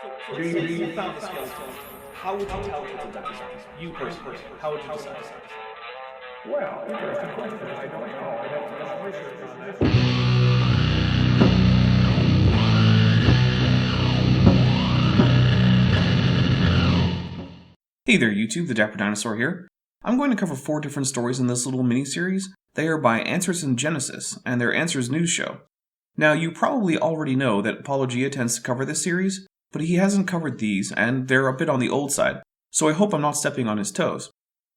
You found the skeleton. How would you tell people that this happened? You personally, how would you decide? Well, interesting question. I don't know. I'd have to do some research on that. Hey there YouTube, the Dapper Dinosaur here. I'm going to cover 4 different stories in this little mini-series. They are by Answers in Genesis, and they're Answers News Show. Now, you probably already know that Apologia tends to cover this series, but he hasn't covered these, and they're a bit on the old side, so I hope I'm not stepping on his toes.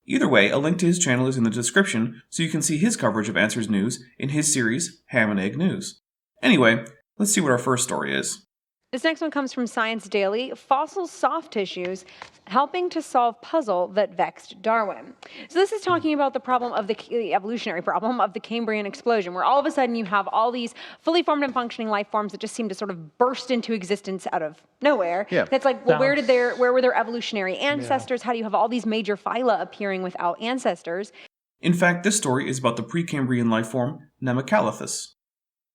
Either way, a link to his channel is in the description, so you can see his coverage of Answers News in his series, Ham and Egg News. Anyway, let's see what our first story is. This next one comes from Science Daily, Fossil Soft Tissues Helping to Solve Puzzle That Vexed Darwin. So this is talking about the problem of the evolutionary problem of the Cambrian explosion, where all of a sudden you have all these fully formed and functioning life forms that just seem to sort of burst into existence out of nowhere. Yeah. That's like, well, where were their evolutionary ancestors? Yeah. How do you have all these major phyla appearing without ancestors? In fact, this story is about the Precambrian life form Nemacalathus.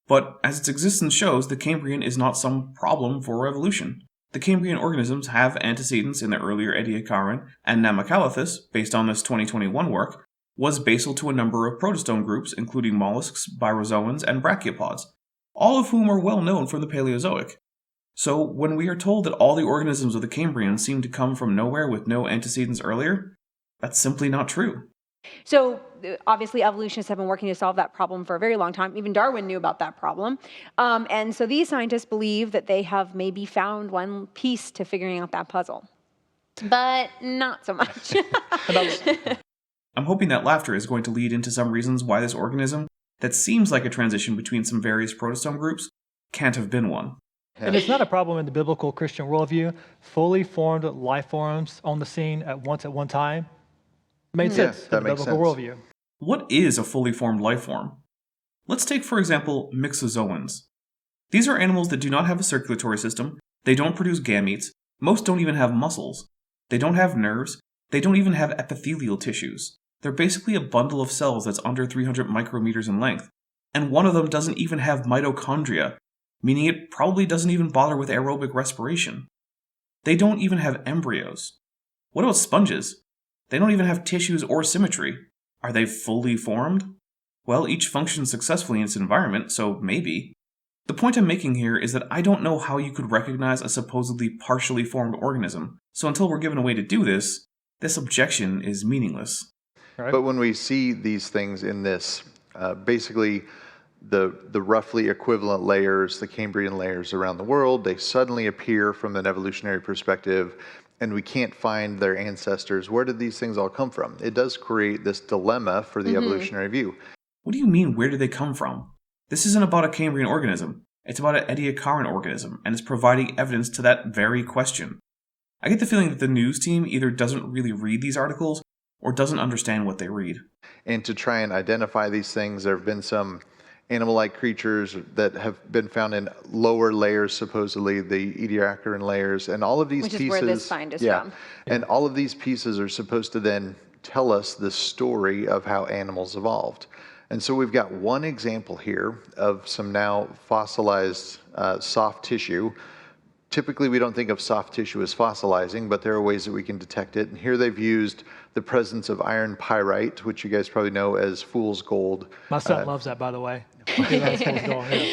But, as its existence shows, the Cambrian is not some problem for evolution. The Cambrian organisms have antecedents in the earlier Ediacaran, and Nemacalathus, based on this 2021 work, was basal to a number of protostome groups, including mollusks, birozoans, and brachiopods, all of whom are well known from the Paleozoic. So, when we are told that all the organisms of the Cambrian seem to come from nowhere with no antecedents earlier, that's simply not true. So obviously evolutionists have been working to solve that problem for a very long time. Even Darwin knew about that problem. And so these scientists believe that they have maybe found one piece to figuring out that puzzle. But not so much. I'm hoping that laughter is going to lead into some reasons why this organism, that seems like a transition between some various protostome groups, can't have been one. And it's not a problem in the biblical Christian worldview. Fully formed life forms on the scene at one time. Made sense in the biblical worldview. What is a fully formed life form? Let's take, for example, mixozoans. These are animals that do not have a circulatory system, they don't produce gametes, most don't even have muscles, they don't have nerves, they don't even have epithelial tissues. They're basically a bundle of cells that's under 300 micrometers in length, and one of them doesn't even have mitochondria, meaning it probably doesn't even bother with aerobic respiration. They don't even have embryos. What about sponges? They don't even have tissues or symmetry. Are they fully formed? Well, each functions successfully in its environment, so maybe. The point I'm making here is that I don't know how you could recognize a supposedly partially formed organism, so until we're given a way to do this, this objection is meaningless. Right. But when we see these things in this, basically the roughly equivalent layers, the Cambrian layers around the world, they suddenly appear from an evolutionary perspective, and we can't find their ancestors. Where did these things all come from? It does create this dilemma for the evolutionary view. What do you mean, where did they come from? This isn't about a Cambrian organism. It's about an Ediacaran organism, and it's providing evidence to that very question. I get the feeling that the news team either doesn't really read these articles, or doesn't understand what they read. And to try and identify these things, there have been some animal-like creatures that have been found in lower layers, supposedly the Ediacaran layers, and all of these pieces. Which is where this find is from. And all of these pieces are supposed to then tell us the story of how animals evolved. And so we've got one example here of some now fossilized soft tissue. Typically, we don't think of soft tissue as fossilizing, but there are ways that we can detect it. And here they've used the presence of iron pyrite, which you guys probably know as fool's gold. My son loves that, by the way.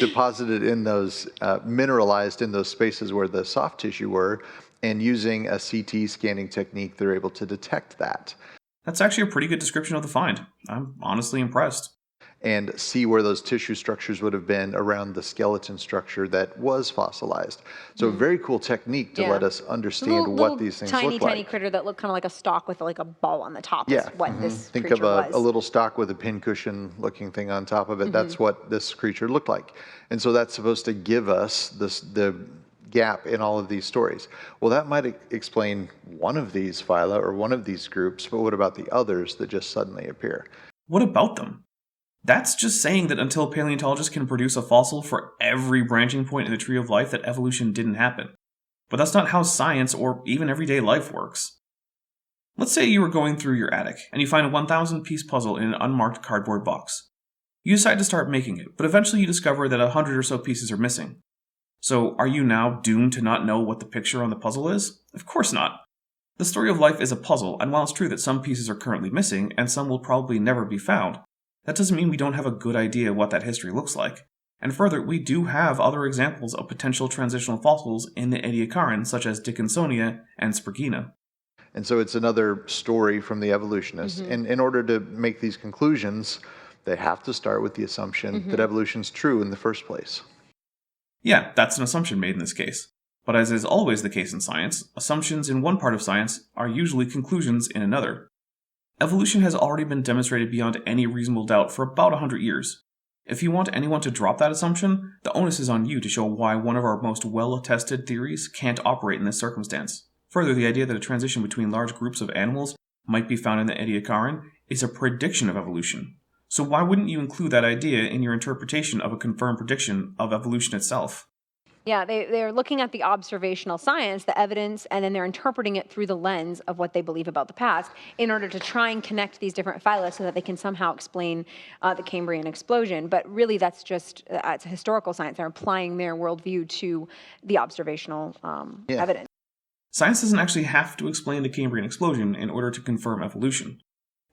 Deposited in those, mineralized in those spaces where the soft tissue were, and using a CT scanning technique, they're able to detect that. That's actually a pretty good description of the find. I'm honestly impressed. And see where those tissue structures would have been around the skeleton structure that was fossilized. So a very cool technique to let us understand what these things look like. Tiny critter that looked kind of like a stalk with like a ball on the top is what this Think creature of was. a little stalk with a pincushion looking thing on top of it. That's what this creature looked like. And so that's supposed to give us the gap in all of these stories. Well, that might explain one of these phyla or one of these groups, but what about the others that just suddenly appear? What about them? That's just saying that until paleontologists can produce a fossil for every branching point in the tree of life, that evolution didn't happen. But that's not how science or even everyday life works. Let's say you were going through your attic and you find a 1,000-piece puzzle in an unmarked cardboard box. You decide to start making it, but eventually you discover that 100 or so pieces are missing. So are you now doomed to not know what the picture on the puzzle is? Of course not. The story of life is a puzzle, and while it's true that some pieces are currently missing, and some will probably never be found, that doesn't mean we don't have a good idea what that history looks like. And further, we do have other examples of potential transitional fossils in the Ediacaran, such as Dickinsonia and Spergina. And so it's another story from the evolutionists. And in order to make these conclusions, they have to start with the assumption that evolution's true in the first place. Yeah, that's an assumption made in this case. But as is always the case in science, assumptions in one part of science are usually conclusions in another. Evolution has already been demonstrated beyond any reasonable doubt for about 100 years. If you want anyone to drop that assumption, the onus is on you to show why one of our most well-attested theories can't operate in this circumstance. Further, the idea that a transition between large groups of animals might be found in the Ediacaran is a prediction of evolution. So why wouldn't you include that idea in your interpretation of a confirmed prediction of evolution itself? Yeah, they're looking at the observational science, the evidence, and then they're interpreting it through the lens of what they believe about the past in order to try and connect these different phyla so that they can somehow explain the Cambrian explosion. But really, that's just it's a historical science. They're applying their worldview to the observational evidence. Science doesn't actually have to explain the Cambrian explosion in order to confirm evolution.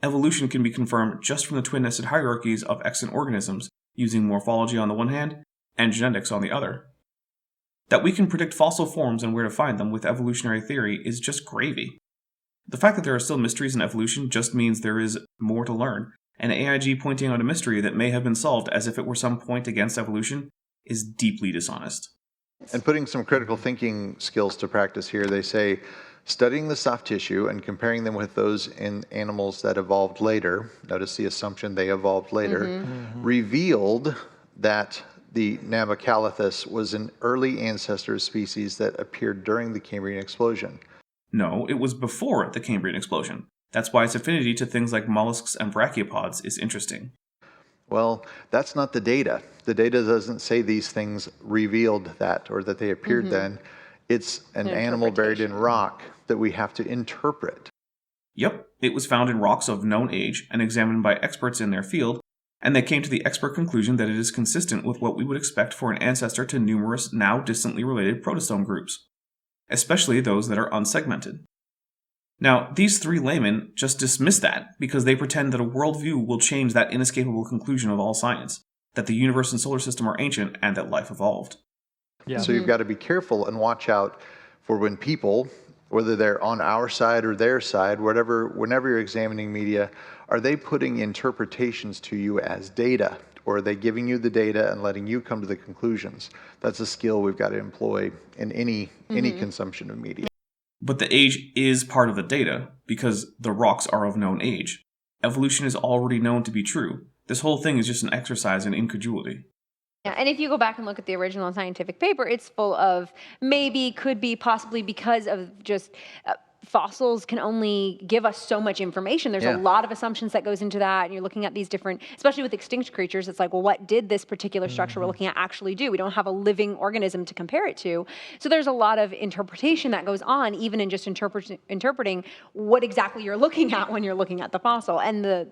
Evolution can be confirmed just from the twin-nested hierarchies of extant organisms, using morphology on the one hand and genetics on the other. That we can predict fossil forms and where to find them with evolutionary theory is just gravy. The fact that there are still mysteries in evolution just means there is more to learn, and AIG pointing out a mystery that may have been solved as if it were some point against evolution is deeply dishonest. And putting some critical thinking skills to practice here, they say, studying the soft tissue and comparing them with those in animals that evolved later, notice the assumption they evolved later, revealed that the Namacalathus was an early ancestor species that appeared during the Cambrian explosion. No, it was before the Cambrian explosion. That's why its affinity to things like mollusks and brachiopods is interesting. Well, that's not the data. The data doesn't say these things revealed that or that they appeared then. It's an animal buried in rock that we have to interpret. Yep, it was found in rocks of known age and examined by experts in their field, and they came to the expert conclusion that it is consistent with what we would expect for an ancestor to numerous, now distantly related protostome groups, especially those that are unsegmented. Now, these three laymen just dismiss that because they pretend that a worldview will change that inescapable conclusion of all science, that the universe and solar system are ancient and that life evolved. Yeah. So you've got to be careful and watch out for when people, whether they're on our side or their side, whenever you're examining media, are they putting interpretations to you as data? Or are they giving you the data and letting you come to the conclusions? That's a skill we've got to employ in any consumption of media. But the age is part of the data, because the rocks are of known age. Evolution is already known to be true. This whole thing is just an exercise in incredulity. Yeah, and if you go back and look at the original scientific paper, it's full of maybe, could be, possibly, because of just fossils can only give us so much information. There's a lot of assumptions that goes into that, and you're looking at these different, especially with extinct creatures, it's like, well, what did this particular structure we're looking at actually do? We don't have a living organism to compare it to. So there's a lot of interpretation that goes on, even in just interpreting what exactly you're looking at when you're looking at the fossil. And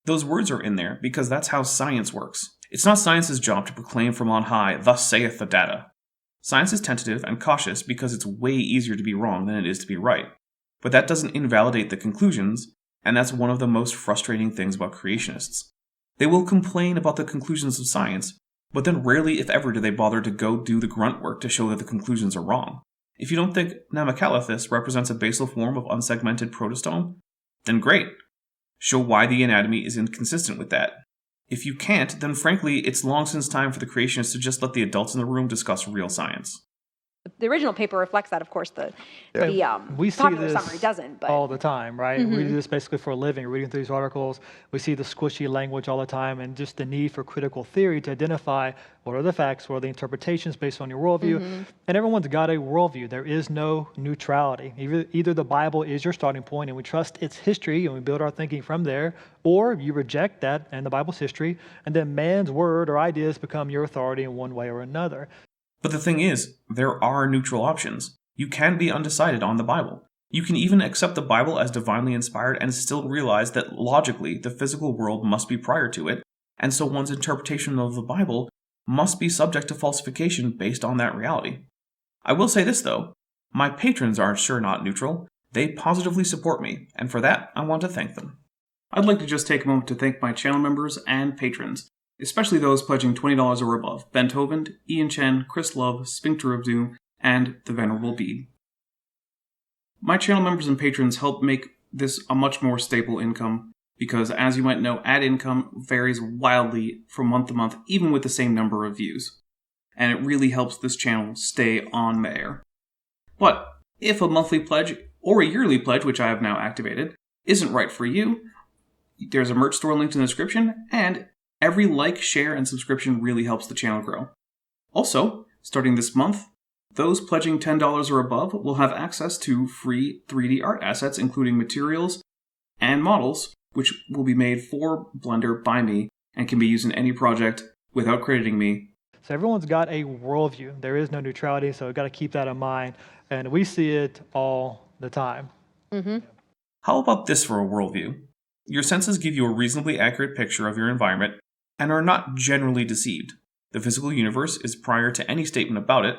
those words are in there because that's how science works. It's not science's job to proclaim from on high, thus saith the data. Science is tentative and cautious because it's way easier to be wrong than it is to be right. But that doesn't invalidate the conclusions, and that's one of the most frustrating things about creationists. They will complain about the conclusions of science, but then rarely, if ever, do they bother to go do the grunt work to show that the conclusions are wrong. If you don't think Namacalathus represents a basal form of unsegmented protostome, then great. Show why the anatomy is inconsistent with that. If you can't, then frankly, it's long since time for the creationists to just let the adults in the room discuss real science. the original paper reflects that, of course. The we see popular this summary doesn't. But all the time, right? We do this basically for a living, reading through these articles. We see the squishy language all the time, and just the need for critical theory to identify what are the facts, what are the interpretations based on your worldview. And everyone's got a worldview. There is no neutrality. Either the Bible is your starting point, and we trust its history, and we build our thinking from there, or you reject that and the Bible's history, and then man's word or ideas become your authority in one way or another. But the thing is, there are neutral options. You can be undecided on the Bible. You can even accept the Bible as divinely inspired and still realize that logically the physical world must be prior to it, and so one's interpretation of the Bible must be subject to falsification based on that reality. I will say this though, my patrons are sure not neutral. They positively support me, and for that, I want to thank them. I'd like to just take a moment to thank my channel members and patrons, especially those pledging $20 or above: Ben Tovand, Ian Chen, Chris Love, Sphincter of Doom, and The Venerable Bede. My channel members and patrons help make this a much more stable income, because as you might know, ad income varies wildly from month to month, even with the same number of views. And it really helps this channel stay on the air. But if a monthly pledge, or a yearly pledge, which I have now activated, isn't right for you, there's a merch store linked in the description, and every like, share, and subscription really helps the channel grow. Also, starting this month, those pledging $10 or above will have access to free 3D art assets, including materials and models, which will be made for Blender by me and can be used in any project without crediting me. So everyone's got a worldview. There is no neutrality, so we've got to keep that in mind. And we see it all the time. How about this for a worldview? Your senses give you a reasonably accurate picture of your environment and are not generally deceived. The physical universe is prior to any statement about it.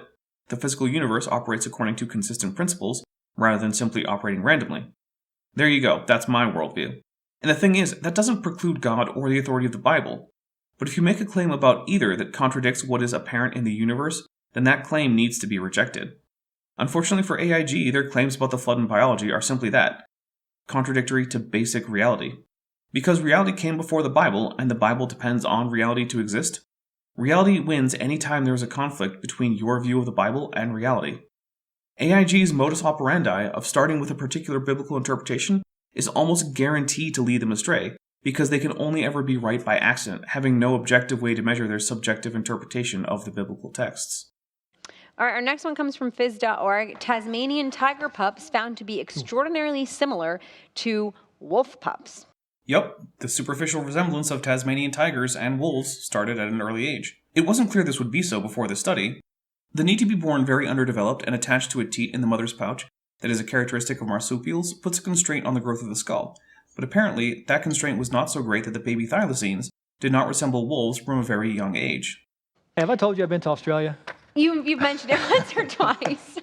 The physical universe operates according to consistent principles, rather than simply operating randomly. There you go, that's my worldview. And the thing is, that doesn't preclude God or the authority of the Bible. But if you make a claim about either that contradicts what is apparent in the universe, then that claim needs to be rejected. Unfortunately for AIG, their claims about the flood and biology are simply that, contradictory to basic reality. Because reality came before the Bible, and the Bible depends on reality to exist, reality wins anytime there is a conflict between your view of the Bible and reality. AIG's modus operandi of starting with a particular biblical interpretation is almost guaranteed to lead them astray, because they can only ever be right by accident, having no objective way to measure their subjective interpretation of the biblical texts. All right, our next one comes from phys.org. Tasmanian tiger pups found to be extraordinarily similar to wolf pups. Yep, the superficial resemblance of Tasmanian tigers and wolves started at an early age. It wasn't clear this would be so before the study. The need to be born very underdeveloped and attached to a teat in the mother's pouch, that is a characteristic of marsupials, puts a constraint on the growth of the skull. But apparently, that constraint was not so great that the baby thylacines did not resemble wolves from a very young age. Hey, have I told you I've been to Australia? You've mentioned it once or twice.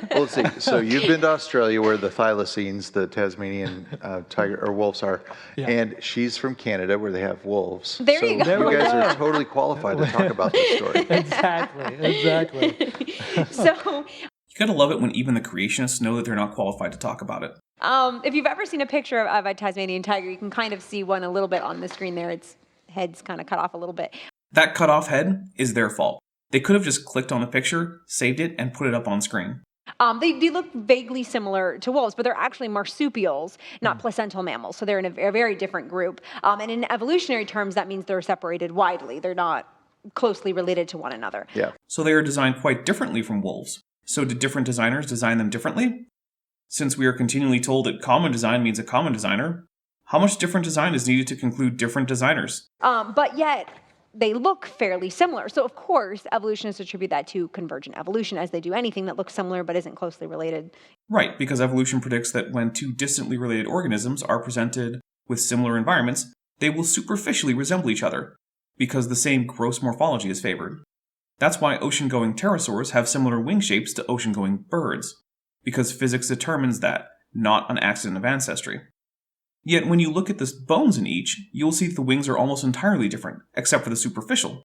Well, let's see. So you've been to Australia where the thylacines, the Tasmanian tiger or wolves are, and she's from Canada where they have wolves. There you go. There we You guys go. are totally qualified to talk about this story. Exactly. So, You gotta love it when even the creationists know that they're not qualified to talk about it. if you've ever seen a picture of a Tasmanian tiger, you can kind of see one a little bit on the screen there. Its head's kind of cut off a little bit. That cut off head is their fault. They could have just clicked on the picture, saved it, and put it up on screen. They look vaguely similar to wolves, but they're actually marsupials, not placental mammals. So they're in a very different group. And in evolutionary terms, that means they're separated widely. They're not closely related to one another. Yeah. So they are designed quite differently from wolves. So did different designers design them differently? Since we are continually told that common design means a common designer, how much different design is needed to conclude different designers? But yet, they look fairly similar. So, of course, evolutionists attribute that to convergent evolution, as they do anything that looks similar but isn't closely related. Right, because evolution predicts that when two distantly related organisms are presented with similar environments, they will superficially resemble each other, because the same gross morphology is favored. That's why ocean-going pterosaurs have similar wing shapes to ocean-going birds, because physics determines that, not an accident of ancestry. Yet when you look at the bones in each, you'll see that the wings are almost entirely different, except for the superficial.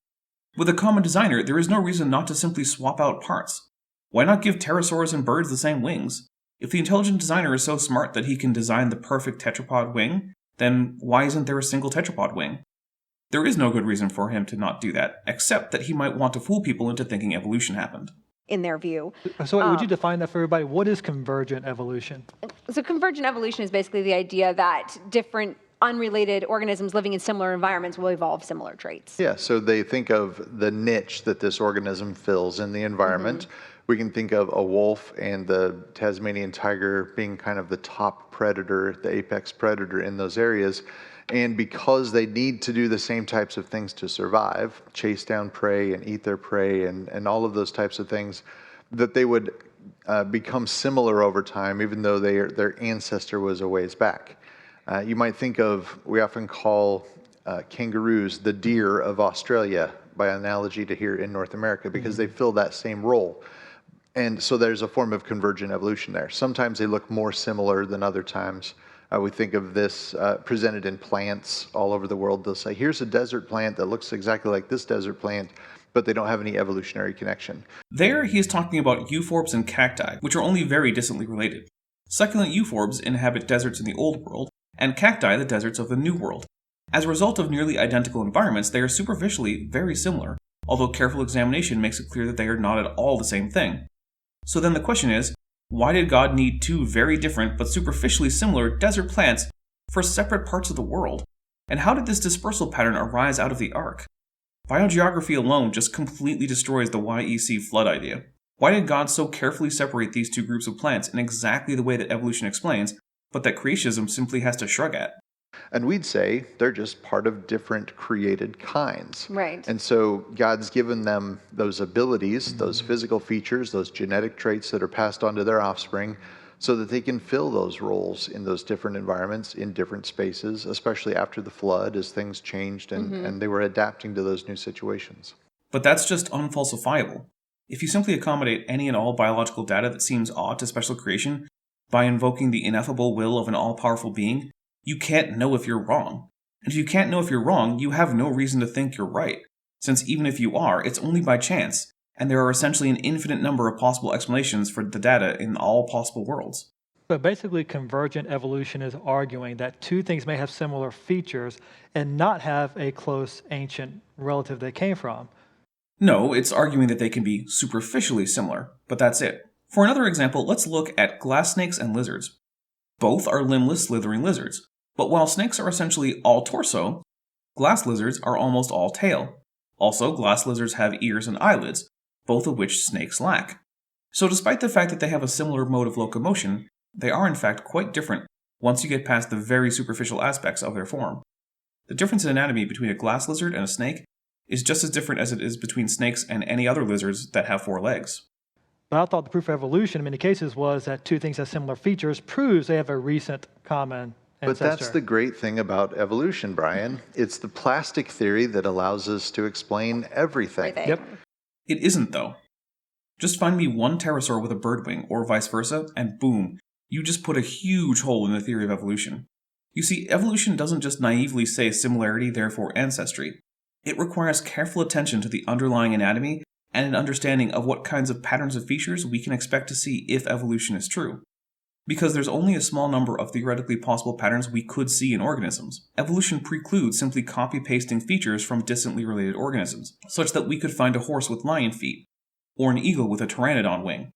With a common designer, there is no reason not to simply swap out parts. Why not give pterosaurs and birds the same wings? If the intelligent designer is so smart that he can design the perfect tetrapod wing, then why isn't there a single tetrapod wing? There is no good reason for him to not do that, except that he might want to fool people into thinking evolution happened. In their view. So would you define that for everybody? What is convergent evolution? So convergent evolution is basically the idea that different unrelated organisms living in similar environments will evolve similar traits. Yeah, so they think of the niche that this organism fills in the environment. We can think of a wolf and the Tasmanian tiger being kind of the top predator, the apex predator in those areas. And because they need to do the same types of things to survive, chase down prey and eat their prey and all of those types of things, that they would become similar over time, even though their ancestor was a ways back. You might think of, we often call kangaroos the deer of Australia by analogy to here in North America, because they fill that same role. And so there's a form of convergent evolution there. Sometimes they look more similar than other times. We think of this presented in plants all over the world. They'll say, here's a desert plant that looks exactly like this desert plant, but they don't have any evolutionary connection. There, he is talking about euphorbs and cacti, which are only very distantly related. Succulent euphorbs inhabit deserts in the Old World, and cacti the deserts of the New World. As a result of nearly identical environments, they are superficially very similar, although careful examination makes it clear that they are not at all the same thing. So then the question is, why did God need two very different but superficially similar desert plants for separate parts of the world? And how did this dispersal pattern arise out of the ark? Biogeography alone just completely destroys the YEC flood idea. Why did God so carefully separate these two groups of plants in exactly the way that evolution explains, but that creationism simply has to shrug at? And we'd say they're just part of different created kinds. Right. And so God's given them those abilities, those physical features, those genetic traits that are passed on to their offspring, so that they can fill those roles in those different environments, in different spaces, especially after the flood, as things changed and they were adapting to those new situations. But that's just unfalsifiable. If you simply accommodate any and all biological data that seems odd to special creation by invoking the ineffable will of an all-powerful being, you can't know if you're wrong. And if you can't know if you're wrong, you have no reason to think you're right, since even if you are, it's only by chance, and there are essentially an infinite number of possible explanations for the data in all possible worlds. But basically, convergent evolution is arguing that two things may have similar features and not have a close ancient relative they came from. No, it's arguing that they can be superficially similar, but that's it. For another example, let's look at glass snakes and lizards. Both are limbless, slithering lizards, but while snakes are essentially all torso, glass lizards are almost all tail. Also, glass lizards have ears and eyelids, both of which snakes lack. So despite the fact that they have a similar mode of locomotion, they are in fact quite different once you get past the very superficial aspects of their form. The difference in anatomy between a glass lizard and a snake is just as different as it is between snakes and any other lizards that have 4 legs. But I thought the proof of evolution in many cases was that two things have similar features proves they have a recent common ancestor. But that's the great thing about evolution, Brian. It's the plastic theory that allows us to explain everything. Yep. It isn't, though. Just find me one pterosaur with a bird wing, or vice versa, and boom, you just put a huge hole in the theory of evolution. You see, evolution doesn't just naively say similarity, therefore ancestry. It requires careful attention to the underlying anatomy and an understanding of what kinds of patterns of features we can expect to see if evolution is true. Because there's only a small number of theoretically possible patterns we could see in organisms, evolution precludes simply copy-pasting features from distantly related organisms, such that we could find a horse with lion feet, or an eagle with a pteranodon wing.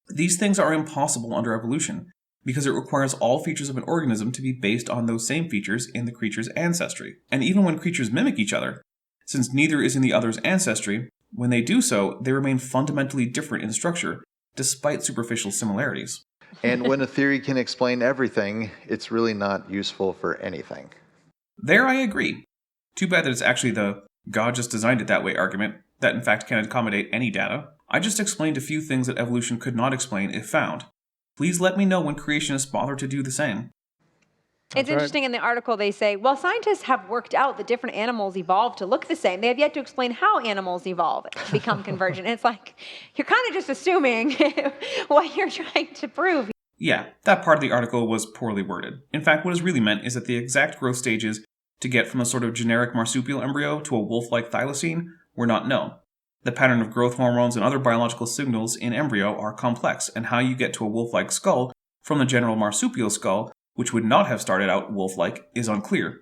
These things are impossible under evolution, because it requires all features of an organism to be based on those same features in the creature's ancestry. And even when creatures mimic each other, since neither is in the other's ancestry, when they do so, they remain fundamentally different in structure, despite superficial similarities. And when a theory can explain everything, it's really not useful for anything. There I agree. Too bad that it's actually the God just designed it that way argument, that in fact can accommodate any data. I just explained a few things that evolution could not explain if found. Please let me know when creationists bother to do the same. It's interesting in the article they say, well, scientists have worked out that different animals evolve to look the same. They have yet to explain how animals evolve to become convergent. And it's like, you're kind of just assuming what you're trying to prove. Yeah, that part of the article was poorly worded. In fact, what is really meant is that the exact growth stages to get from a sort of generic marsupial embryo to a wolf-like thylacine were not known. The pattern of growth hormones and other biological signals in embryo are complex, and how you get to a wolf-like skull from the general marsupial skull, which would not have started out wolf-like, is unclear.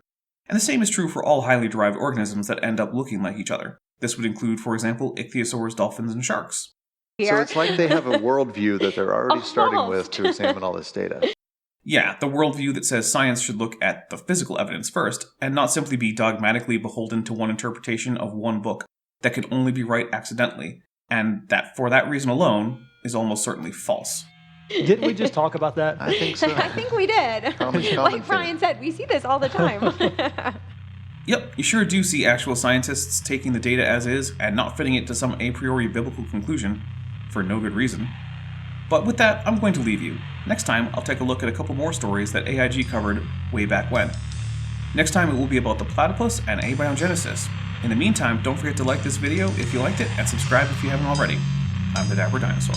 And the same is true for all highly derived organisms that end up looking like each other. This would include, for example, ichthyosaurs, dolphins, and sharks. So it's like they have a worldview that they're already starting with to examine all this data. Yeah, the worldview that says science should look at the physical evidence first, and not simply be dogmatically beholden to one interpretation of one book that could only be right accidentally, and that for that reason alone is almost certainly false. Didn't we just talk about that? I think so. I think we did. Like Brian said, we see this all the time. Yep, you sure do see actual scientists taking the data as is and not fitting it to some a priori biblical conclusion, for no good reason. But with that, I'm going to leave you. Next time, I'll take a look at a couple more stories that AIG covered way back when. Next time, it will be about the platypus and abiogenesis. In the meantime, don't forget to like this video if you liked it, and subscribe if you haven't already. I'm the Dapper Dinosaur.